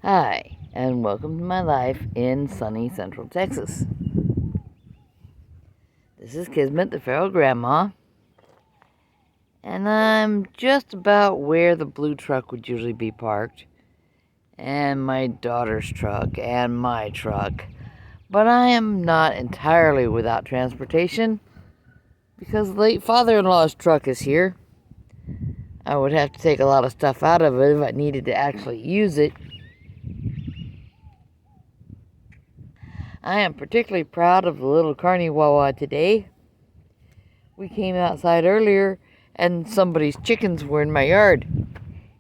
Hi, and welcome to my life in sunny Central Texas. This is Kismet, the feral grandma, and I'm just about where the blue truck would usually be parked, and my daughter's truck, and my truck, but I am not entirely without transportation, because the late father-in-law's truck is here. I would have to take a lot of stuff out of it if I needed to actually use it. I am particularly proud of the little carny Wawa today. We came outside earlier and somebody's chickens were in my yard.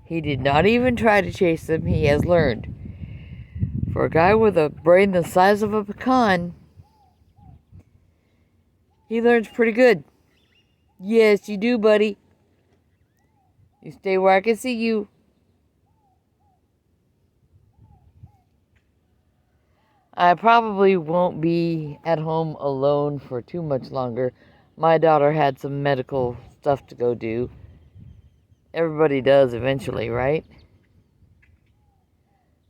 He did not even try to chase them. He has learned. For a guy with a brain the size of a pecan, he learns pretty good. Yes, you do, buddy. You stay where I can see you. I probably won't be at home alone for too much longer. My daughter had some medical stuff to go do. Everybody does eventually, right?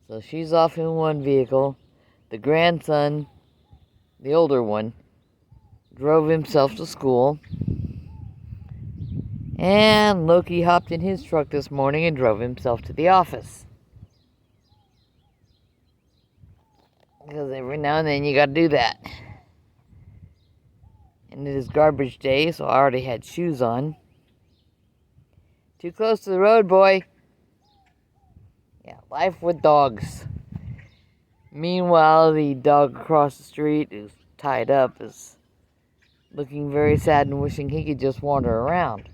So she's off in one vehicle. The grandson, the older one, drove himself to school. And Loki hopped in his truck this morning and drove himself to the office. Because every now and then you gotta do that. And it is garbage day, so I already had shoes on. Too close to the road, boy. Yeah, life with dogs. Meanwhile, the dog across the street who's tied up is looking very sad and wishing he could just wander around.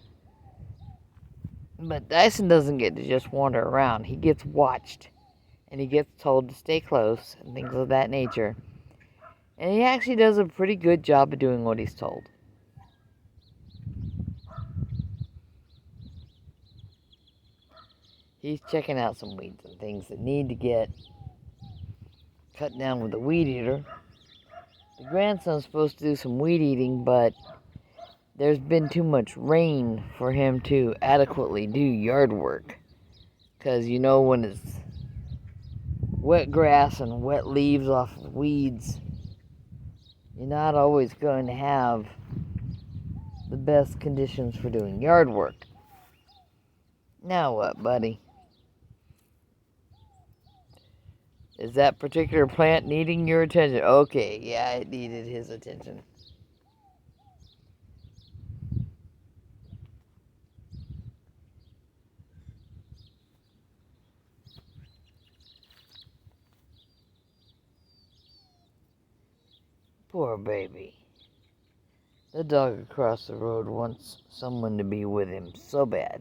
But Dyson doesn't get to just wander around. He gets watched. And he gets told to stay close and things of that nature. And he actually does a pretty good job of doing what he's told. He's checking out some weeds and things that need to get cut down with a weed eater. The grandson's supposed to do some weed eating, but there's been too much rain for him to adequately do yard work. Because you know when it's wet grass and wet leaves off of weeds, you're not always going to have the best conditions for doing yard work. Now what, buddy? Is that particular plant needing your attention? Okay, yeah, it needed his attention. Poor baby. The dog across the road wants someone to be with him so bad.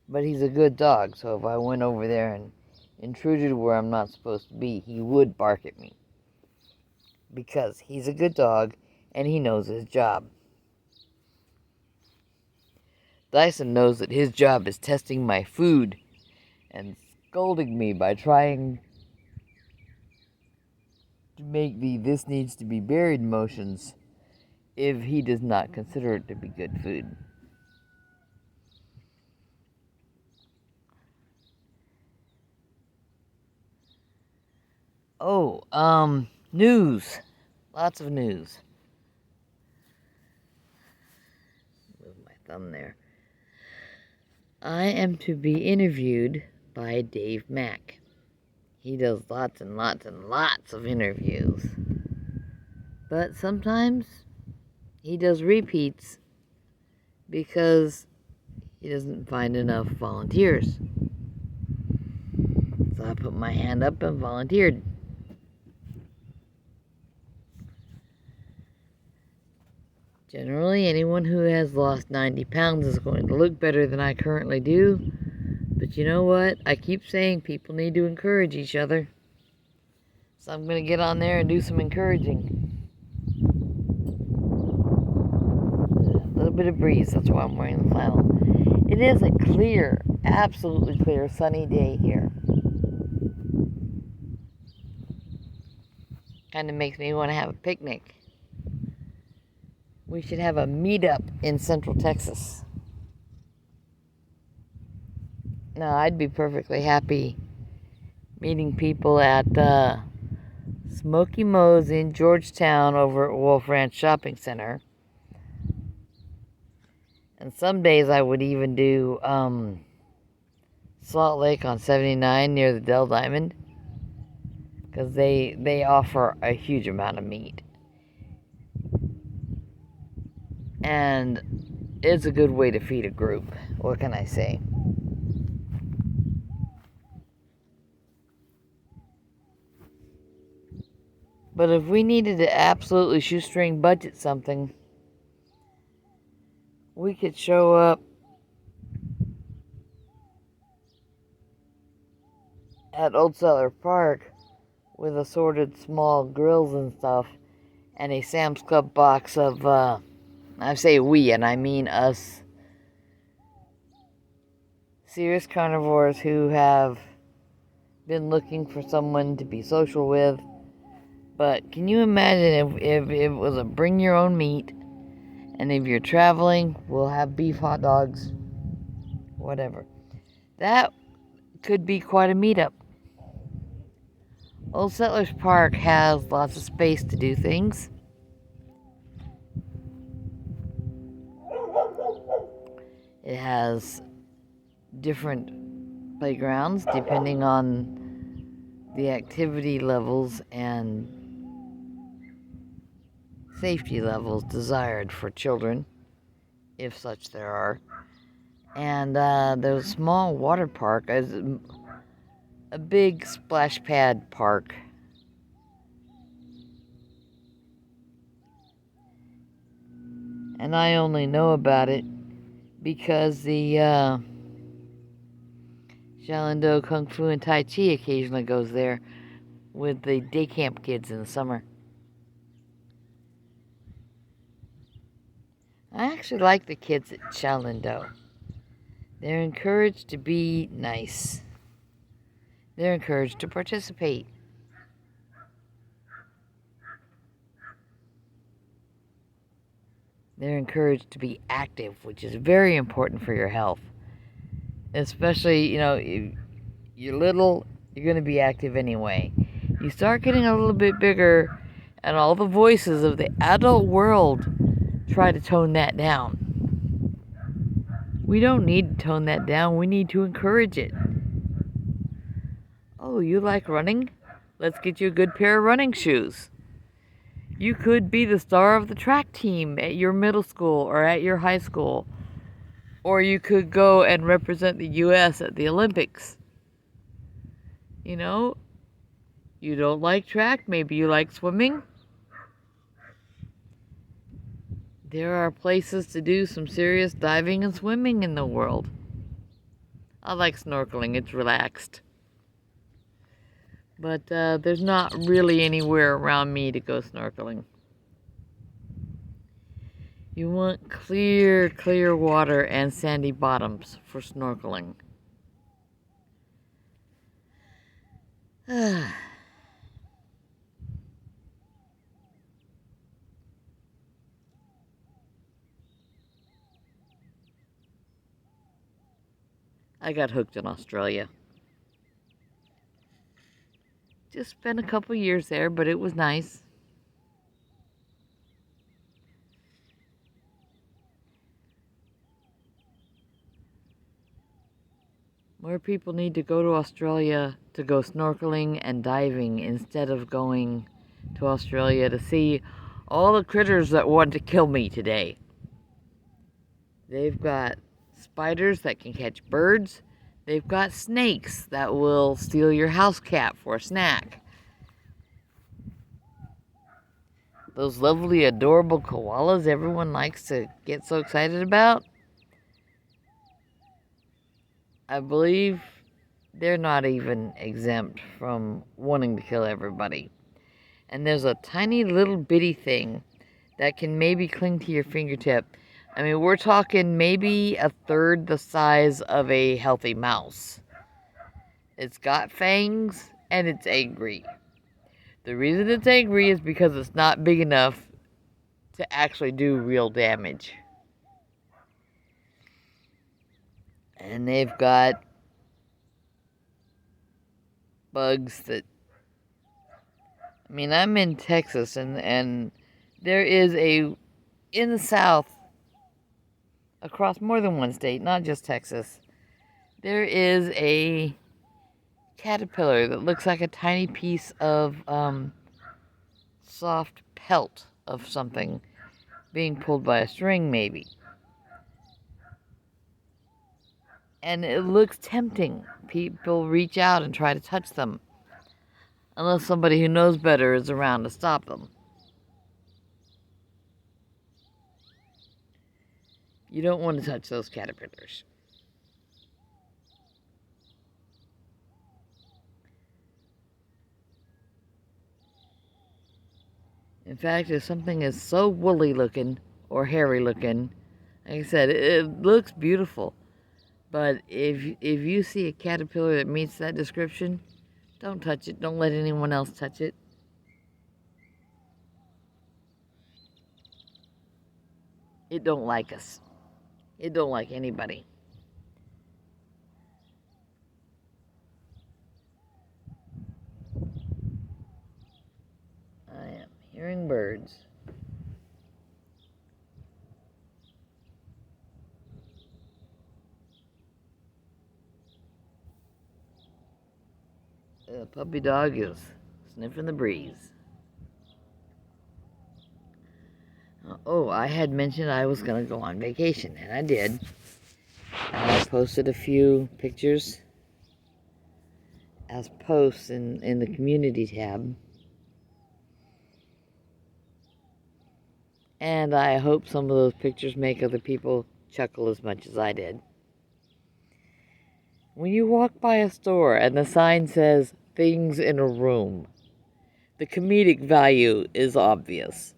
But he's a good dog, so if I went over there and intruded where I'm not supposed to be, he would bark at me. Because he's a good dog, and he knows his job. Dyson knows that his job is testing my food and scolding me by trying to make the "this needs to be buried" motions if he does not consider it to be good food. Oh, news. Lots of news. Move my thumb there. I am to be interviewed by Dave Mack. He does lots and lots and lots of interviews. But sometimes he does repeats because he doesn't find enough volunteers. So I put my hand up and volunteered. Generally, anyone who has lost 90 pounds is going to look better than I currently do. But you know what? I keep saying people need to encourage each other. So I'm going to get on there and do some encouraging. A little bit of breeze, that's why I'm wearing the flannel. It is a clear, absolutely clear, sunny day here. Kind of makes me want to have a picnic. We should have a meetup in Central Texas. Now, I'd be perfectly happy meeting people at Smoky Mo's in Georgetown over at Wolf Ranch Shopping Center. And some days I would even do Salt Lake on 79 near the Dell Diamond, because they offer a huge amount of meat. And it's a good way to feed a group. What can I say? But if we needed to absolutely shoestring budget something, we could show up at Old Settler Park with assorted small grills and stuff, and a Sam's Club box of, I say we, and I mean us, serious carnivores who have been looking for someone to be social with. But can you imagine if it was a bring your own meat, and if you're traveling, we'll have beef hot dogs, whatever. That could be quite a meetup. Old Settlers Park has lots of space to do things. It has different playgrounds depending on the activity levels and safety levels desired for children, if such there are. And there's a small water park, a big splash pad park. And I only know about it because the Shaolin Kung Fu and Tai Chi occasionally goes there with the day camp kids in the summer. I actually like the kids at Shaolin Do. They're encouraged to be nice. They're encouraged to participate. They're encouraged to be active, which is very important for your health. Especially, if you're little, you're going to be active anyway. You start getting a little bit bigger, and all the voices of the adult world try to tone that down. We don't need to tone that down. We need to encourage it. Oh, you like running? Let's get you a good pair of running shoes. You could be the star of the track team at your middle school or at your high school. Or you could go and represent the U.S. at the Olympics. You don't like track, maybe you like swimming. There are places to do some serious diving and swimming in the world. I like snorkeling, it's relaxed. But there's not really anywhere around me to go snorkeling. You want clear water and sandy bottoms for snorkeling. I got hooked in Australia. Just spent a couple years there, but it was nice. More people need to go to Australia to go snorkeling and diving instead of going to Australia to see all the critters that want to kill me today. They've got spiders that can catch birds. They've got snakes that will steal your house cat for a snack. Those lovely, adorable koalas everyone likes to get so excited about, I believe they're not even exempt from wanting to kill everybody. And there's a tiny little bitty thing that can maybe cling to your fingertip. I mean, we're talking maybe a third the size of a healthy mouse. It's got fangs and it's angry. The reason it's angry is because it's not big enough to actually do real damage. And they've got bugs that... I mean, I'm in Texas, and there is in the South, across more than one state, not just Texas, there is a caterpillar that looks like a tiny piece of soft pelt of something being pulled by a string, maybe. And it looks tempting. People reach out and try to touch them, unless somebody who knows better is around to stop them. You don't want to touch those caterpillars. In fact, if something is so woolly looking or hairy looking, like I said, it looks beautiful. But if you see a caterpillar that meets that description, don't touch it. Don't let anyone else touch it. It don't like us. It don't like anybody. I am hearing birds. The puppy dog is sniffing the breeze. Oh, I had mentioned I was going to go on vacation, and I did. And I posted a few pictures as posts in the community tab. And I hope some of those pictures make other people chuckle as much as I did. When you walk by a store and the sign says, "Things in a room," the comedic value is obvious.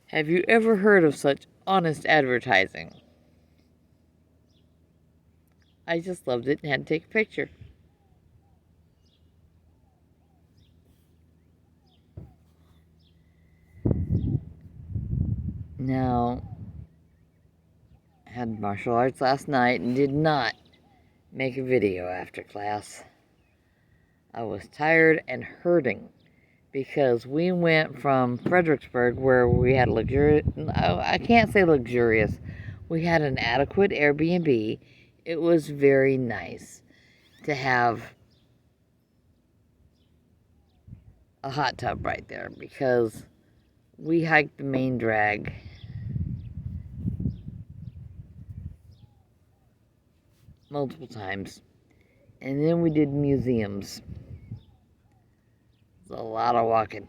Have you ever heard of such honest advertising? I just loved it and had to take a picture. Now, I had martial arts last night and did not make a video after class. I was tired and hurting because we went from Fredericksburg, where we had I can't say luxurious, we had an adequate Airbnb. It was very nice to have a hot tub right there because we hiked the main drag multiple times, and then we did museums. It's a lot of walking,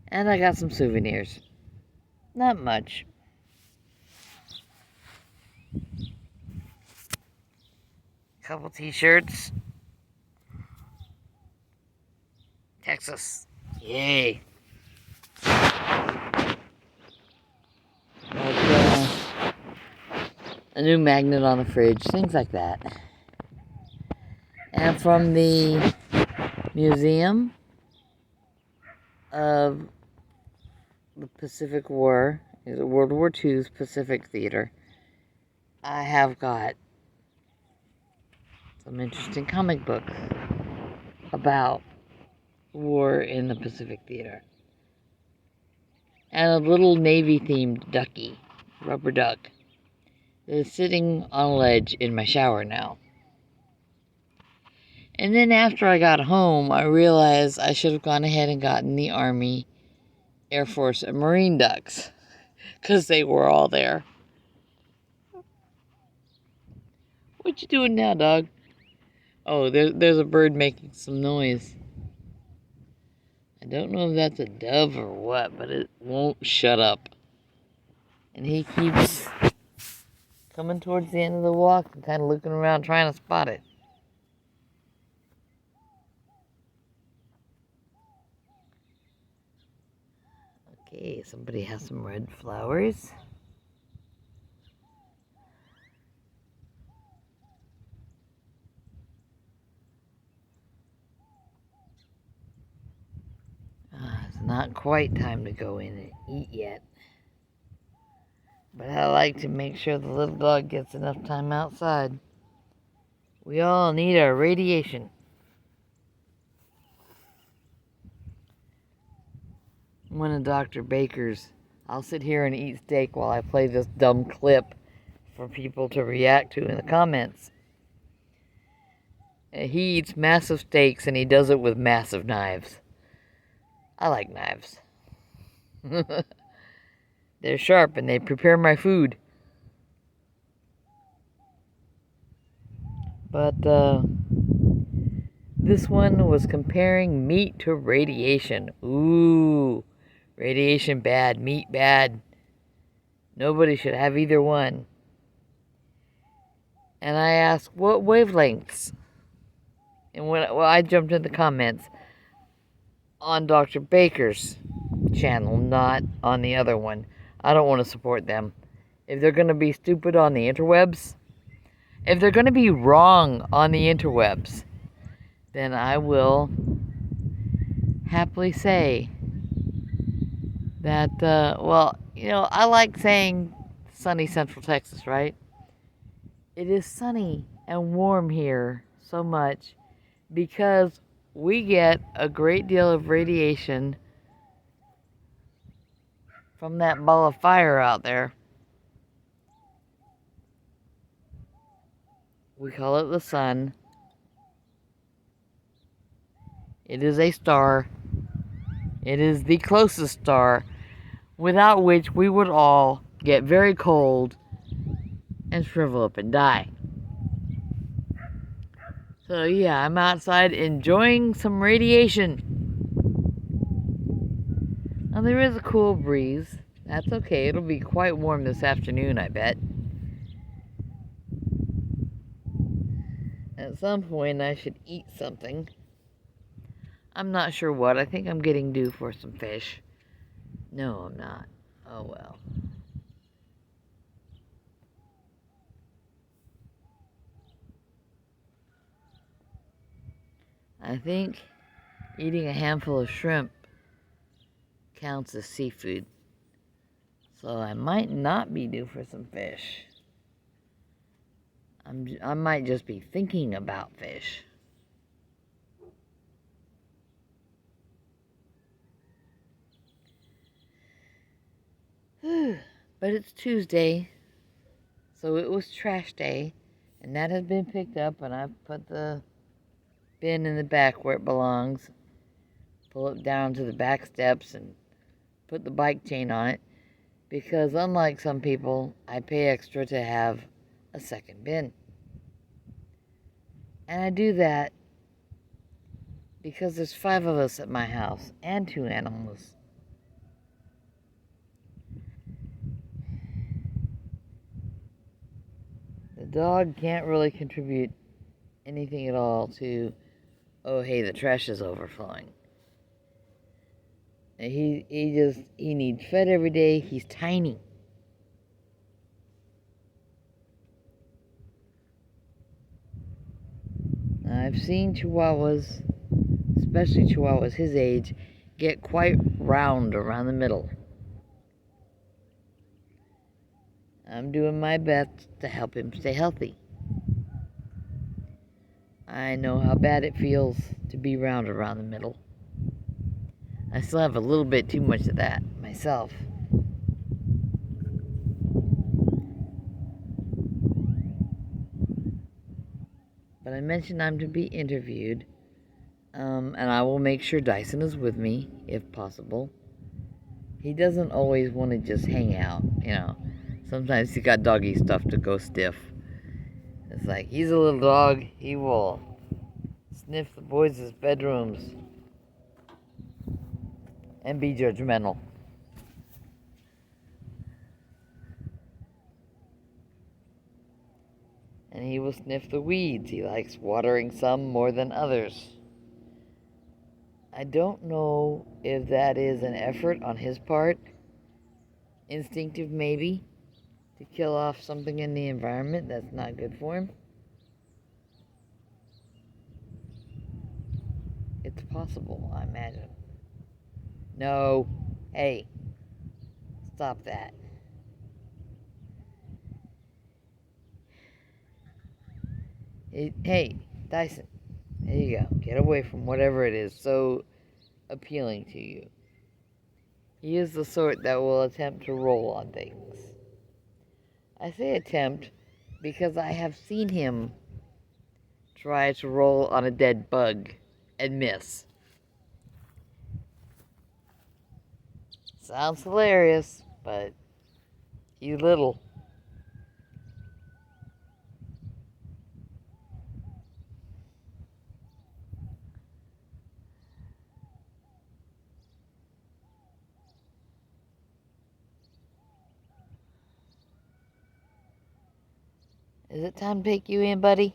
and I got some souvenirs. Not much. Couple t-shirts. Texas. Yay. A new magnet on the fridge, things like that. And from the Museum of the Pacific War, World War II's Pacific Theater, I have got some interesting comic books about war in the Pacific Theater. And a little Navy-themed ducky, rubber duck, that is sitting on a ledge in my shower now. And then after I got home, I realized I should have gone ahead and gotten the Army, Air Force, and Marine ducks, because they were all there. What you doing now, dog? Oh, there's a bird making some noise. I don't know if that's a dove or what, but it won't shut up. And he keeps coming towards the end of the walk and kind of looking around trying to spot it. Okay, somebody has some red flowers. It's not quite time to go in and eat yet. But I like to make sure the little dog gets enough time outside. We all need our radiation. one of Dr. Baker's. I'll sit here and eat steak while I play this dumb clip for people to react to in the comments. He eats massive steaks and he does it with massive knives. I like knives. They're sharp and they prepare my food. But this one was comparing meat to radiation. Ooh, radiation bad, meat bad. Nobody should have either one. And I asked, what wavelengths? And I jumped in the comments on Dr. Baker's channel, not on the other one. I don't want to support them. If they're going to be stupid on the interwebs, if they're going to be wrong on the interwebs, then I will happily say that, well, you know, I like saying sunny Central Texas, right? It is sunny and warm here so much because we get a great deal of radiation from that ball of fire out there. We call it the sun. It is a star. It is the closest star, without which we would all get very cold and shrivel up and die. So yeah, I'm outside enjoying some radiation. Now there is a cool breeze. That's okay. It'll be quite warm this afternoon, I bet. At some point I should eat something. I'm not sure what. I think I'm getting due for some fish. No, I'm not. Oh well. I think eating a handful of shrimp counts as seafood. So I might not be due for some fish. I might just be thinking about fish. But it's Tuesday, so it was trash day, and that has been picked up, and I've put the bin in the back where it belongs. Pull it down to the back steps and put the bike chain on it, because unlike some people, I pay extra to have a second bin. And I do that because there's 5 of us at my house and 2 animals. The dog can't really contribute anything at all to, oh hey, the trash is overflowing. And he needs fed every day. He's tiny. I've seen Chihuahuas, especially Chihuahuas his age, get quite round around the middle. I'm doing my best to help him stay healthy. I know how bad it feels to be round around the middle. I still have a little bit too much of that myself. But I mentioned I'm to be interviewed, and I will make sure Dyson is with me, if possible. He doesn't always want to just hang out, you know. Sometimes he's got doggy stuff to go stiff. It's like, he's a little dog, he will sniff the boys' bedrooms and be judgmental. And he will sniff the weeds. He likes watering some more than others. I don't know if that is an effort on his part, instinctive maybe, to kill off something in the environment that's not good for him. It's possible, I imagine. No. Hey. Stop that. Hey, Dyson. There you go. Get away from whatever it is so appealing to you. He is the sort that will attempt to roll on things. I say attempt because I have seen him try to roll on a dead bug and miss. Sounds hilarious, but he's little. Is it time to take you in, buddy?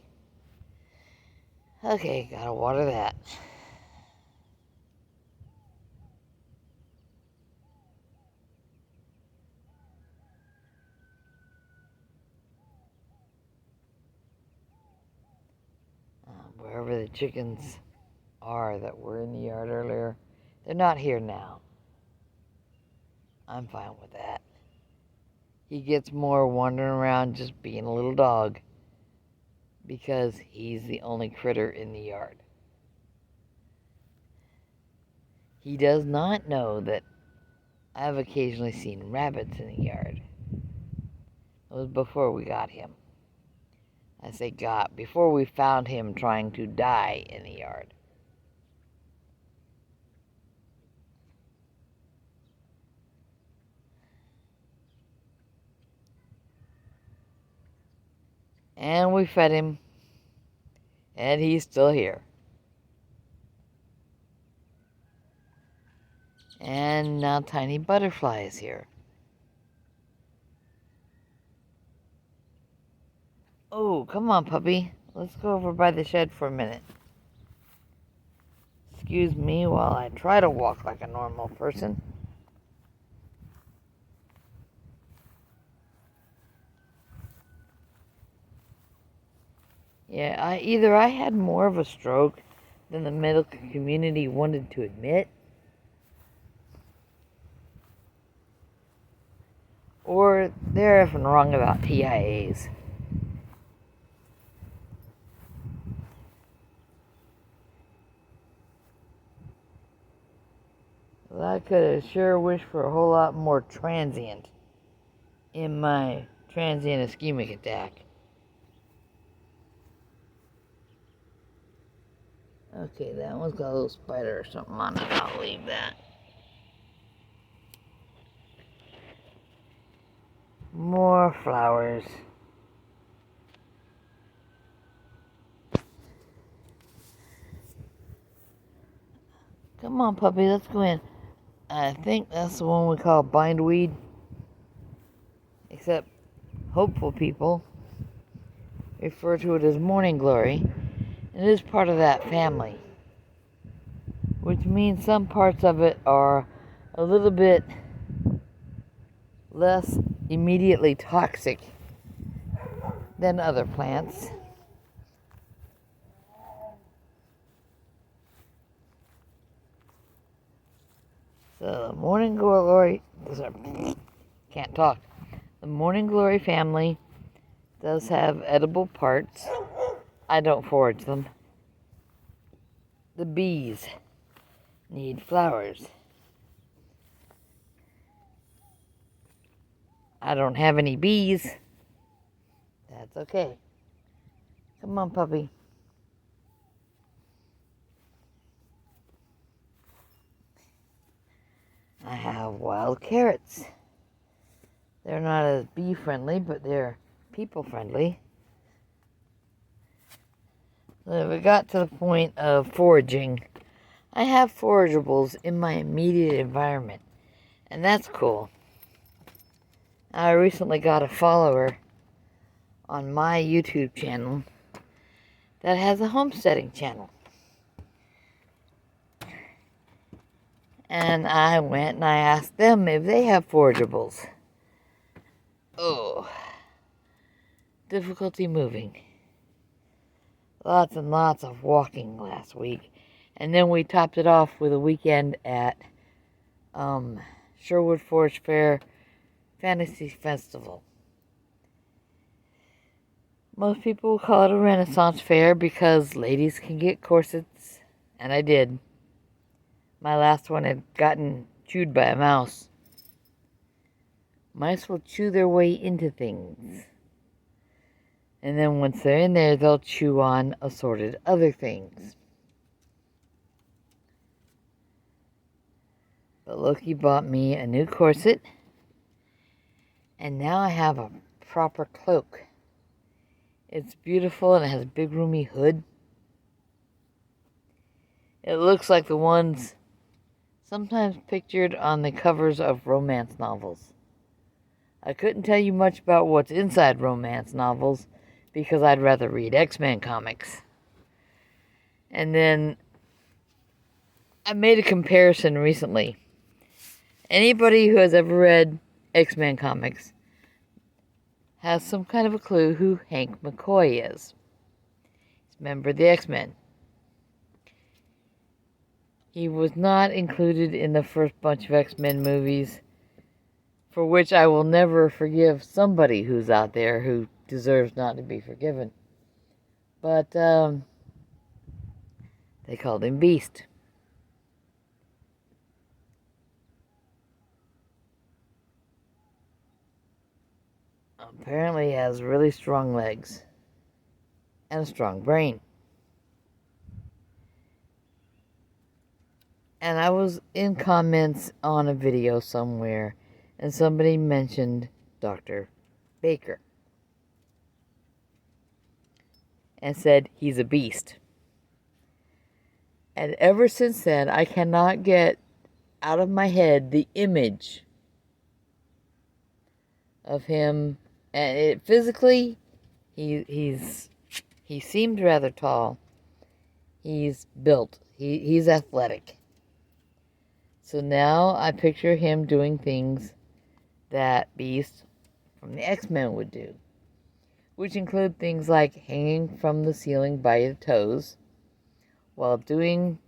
Okay, gotta water that. Wherever the chickens are that were in the yard earlier, they're not here now. I'm fine with that. He gets more wandering around just being a little dog because he's the only critter in the yard. He does not know that I've occasionally seen rabbits in the yard. It was before we got him. I say got, before we found him trying to die in the yard. And we fed him, and he's still here. And now Tiny Butterfly is here. Oh, come on, puppy. Let's go over by the shed for a minute. Excuse me while I try to walk like a normal person. Yeah, either I had more of a stroke than the medical community wanted to admit, or they're effing wrong about TIAs. Well, I could have sure wished for a whole lot more transient in my transient ischemic attack. Okay, that one's got a little spider or something on it. I'll leave that. More flowers. Come on, puppy, let's go in. I think that's the one we call bindweed. Except hopeful people refer to it as morning glory. It is part of that family, which means some parts of it are a little bit less immediately toxic than other plants. So the morning glory, can't talk. The morning glory family does have edible parts. I don't forage them. The bees need flowers. I don't have any bees. That's okay. Come on, puppy. I have wild carrots. They're not as bee friendly, but they're people friendly. So if we got to the point of foraging, I have forageables in my immediate environment, and that's cool. I recently got a follower on my YouTube channel that has a homesteading channel. And I went and I asked them if they have forageables. Oh, difficulty moving. Lots and lots of walking last week. And then we topped it off with a weekend at Sherwood Forest Fair Fantasy Festival. Most people will call it a Renaissance fair because ladies can get corsets, and I did. My last one had gotten chewed by a mouse. Mice will chew their way into things. And then once they're in there, they'll chew on assorted other things. But Loki bought me a new corset. And now I have a proper cloak. It's beautiful and it has a big roomy hood. It looks like the ones sometimes pictured on the covers of romance novels. I couldn't tell you much about what's inside romance novels because I'd rather read X-Men comics. And then I made a comparison recently. Anybody who has ever read X-Men comics has some kind of a clue who Hank McCoy is. He's a member of the X-Men. He was not included in the first bunch of X-Men movies, for which I will never forgive somebody who's out there who deserves not to be forgiven. But they called him Beast. Apparently he has really strong legs and a strong brain. And I was in comments on a video somewhere, and somebody mentioned Dr. Baker. And said he's a beast. And ever since then, I cannot get out of my head the image of him. And physically, he seems rather tall. He's built. He's athletic. So now I picture him doing things that Beast from the X-Men would do, which include things like hanging from the ceiling by your toes while doing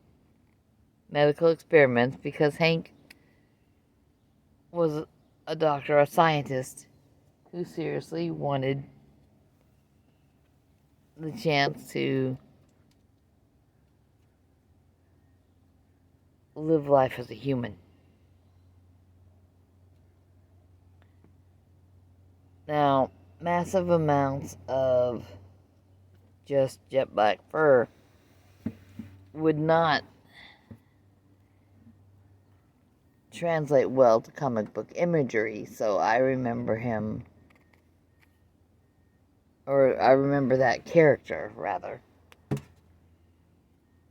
medical experiments, because Hank was a doctor, a scientist, who seriously wanted the chance to live life as a human. Now, massive amounts of just jet black fur would not translate well to comic book imagery, so I remember him, or I remember that character, rather,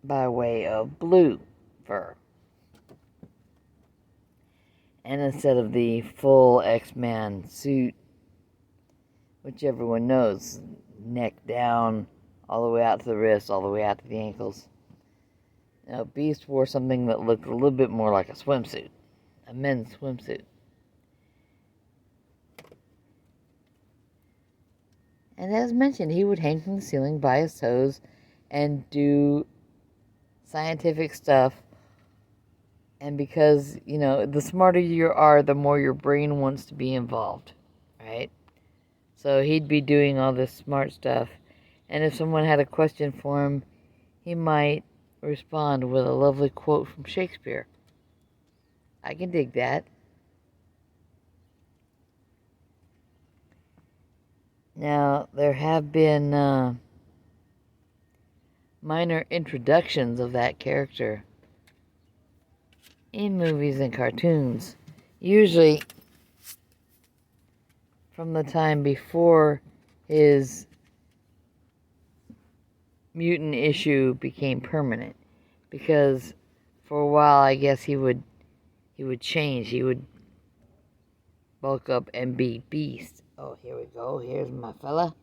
by way of blue fur. And instead of the full X-Man suit, which everyone knows, neck down, all the way out to the wrists, all the way out to the ankles. Now, Beast wore something that looked a little bit more like a swimsuit, a men's swimsuit. And as mentioned, he would hang from the ceiling by his toes and do scientific stuff. And because, the smarter you are, the more your brain wants to be involved, right? So he'd be doing all this smart stuff. And if someone had a question for him, he might respond with a lovely quote from Shakespeare. I can dig that. Now, there have been minor introductions of that character in movies and cartoons, usually from the time before his mutant issue became permanent, because for a while I guess he would change. He would bulk up and be Beast. Oh, here we go. Here's my fella.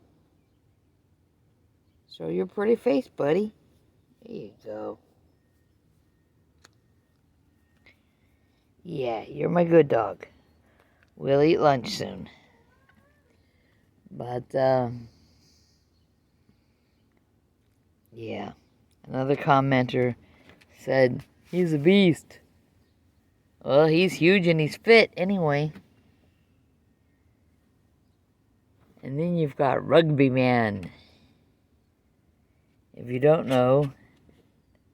Show your pretty face, buddy. There you go. Yeah, you're my good dog. We'll eat lunch soon. But, yeah. Another commenter said, he's a beast. Well, he's huge and he's fit anyway. And then you've got Rugby Man. If you don't know,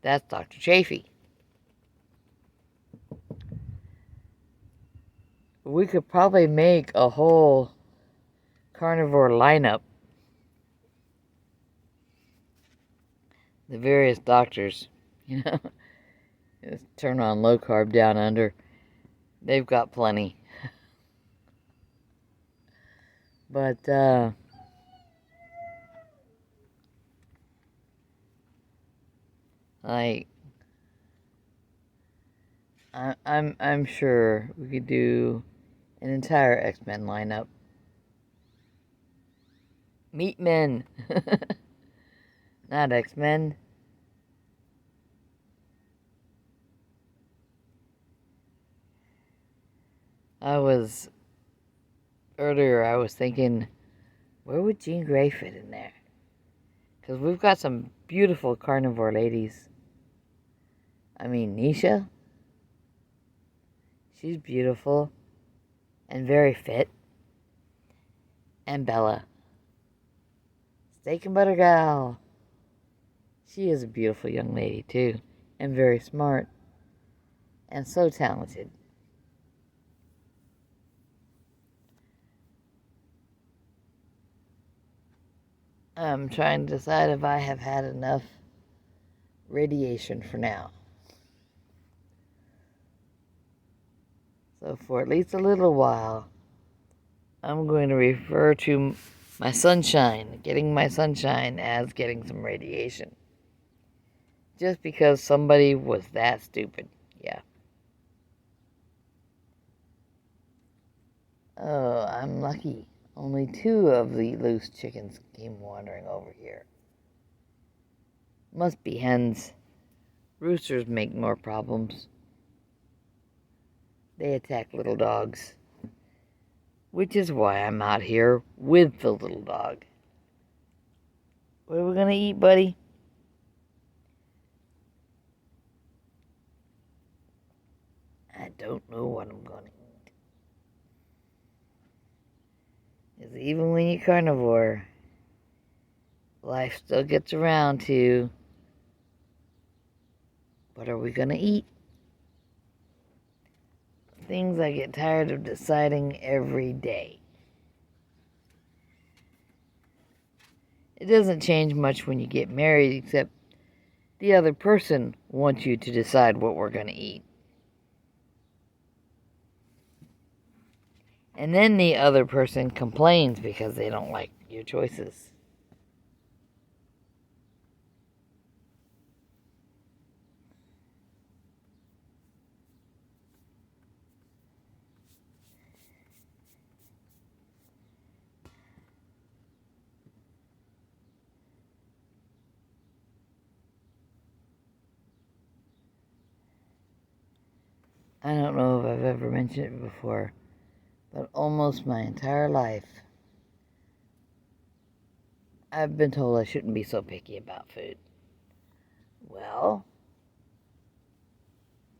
that's Dr. Chafee. We could probably make a whole carnivore lineup. The various doctors, you know, just turn on low carb down under. They've got plenty. But like I'm sure we could do an entire X-Men lineup. Meat men. Not X-Men. Earlier I was thinking, where would Jean Grey fit in there? Because we've got some beautiful carnivore ladies. I mean, Nisha, she's beautiful and very fit. And Bella, steak and butter gal. She is a beautiful young lady, too, and very smart, and so talented. I'm trying to decide if I have had enough radiation for now. So for at least a little while, I'm going to refer to my sunshine, getting my sunshine, as getting some radiation. Just because somebody was that stupid. Yeah. Oh, I'm lucky. Only 2 of the loose chickens came wandering over here. Must be hens. Roosters make more problems. They attack little dogs. Which is why I'm out here with the little dog. What are we gonna eat, buddy? I don't know what I'm gonna eat. Because even when you're carnivore, life still gets around to, what are we gonna eat? Things I get tired of deciding every day. It doesn't change much when you get married, except the other person wants you to decide what we're gonna eat. And then the other person complains because they don't like your choices. I don't know if I've ever mentioned it before, but almost my entire life, I've been told I shouldn't be so picky about food. Well,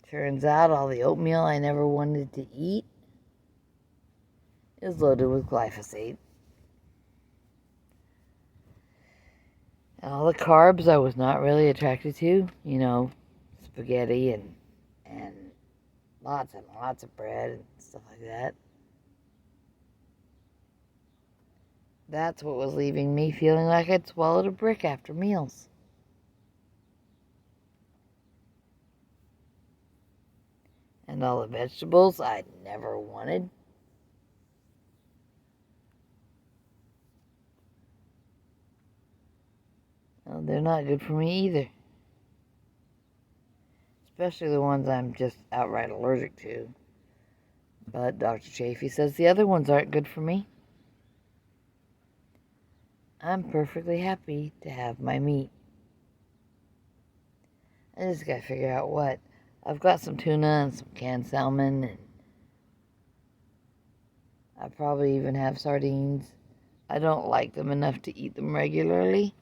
turns out all the oatmeal I never wanted to eat is loaded with glyphosate. And all the carbs I was not really attracted to, you know, spaghetti and lots and lots of bread and stuff like that. That's what was leaving me feeling like I'd swallowed a brick after meals. And all the vegetables I'd never wanted. Well, they're not good for me either. Especially the ones I'm just outright allergic to. But Dr. Chafee says the other ones aren't good for me. I'm perfectly happy to have my meat. I just gotta figure out what. I've got some tuna and some canned salmon, and I probably even have sardines. I don't like them enough to eat them regularly,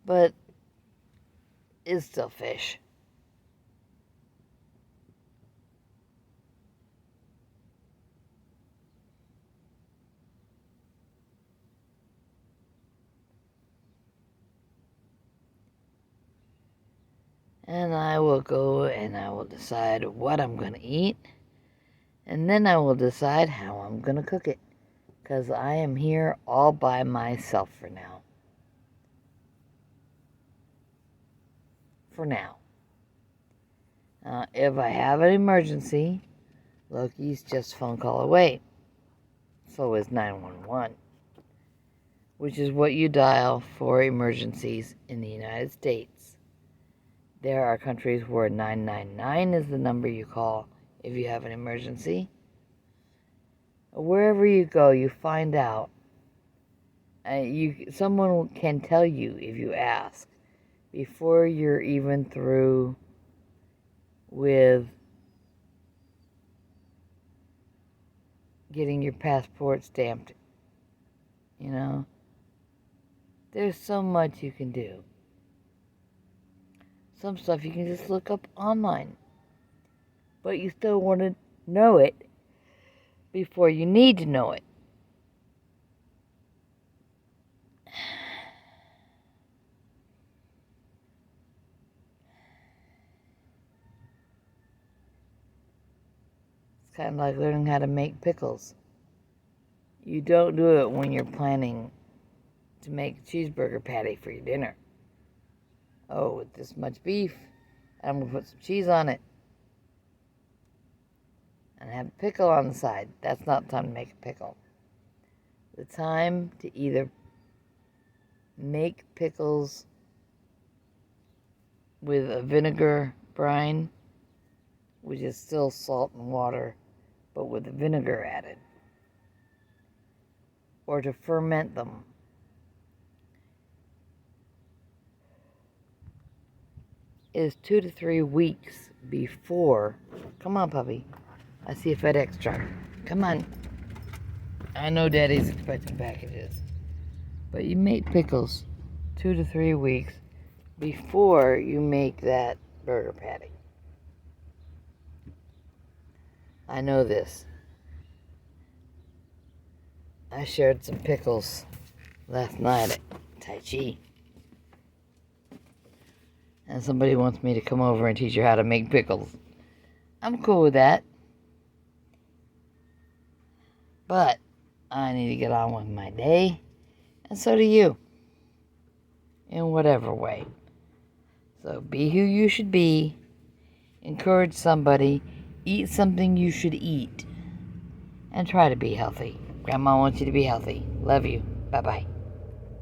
but it's still fish. And I will go and I will decide what I'm going to eat. And then I will decide how I'm going to cook it. Because I am here all by myself for now. For now. If I have an emergency, Loki's just a phone call away. So is 911, which is what you dial for emergencies in the United States. There are countries where 999 is the number you call if you have an emergency. Wherever you go, you find out. Someone can tell you if you ask before you're even through with getting your passport stamped. You know, there's so much you can do. Some stuff you can just look up online, but you still want to know it before you need to know it. It's kind of like learning how to make pickles. You don't do it when you're planning to make a cheeseburger patty for your dinner. Oh, with this much beef, I'm going to put some cheese on it. And have a pickle on the side. That's not the time to make a pickle. The time to either make pickles with a vinegar brine, which is still salt and water, but with the vinegar added, or to ferment them. Is 2 to 3 weeks before. Come on, puppy. I see a FedEx truck. Come on. I know Daddy's expecting packages. But you make pickles 2 to 3 weeks before you make that burger patty. I know this. I shared some pickles last night at Tai Chi. And somebody wants me to come over and teach her how to make pickles. I'm cool with that. But I need to get on with my day. And so do you. In whatever way. So be who you should be. Encourage somebody. Eat something you should eat. And try to be healthy. Grandma wants you to be healthy. Love you. Bye-bye.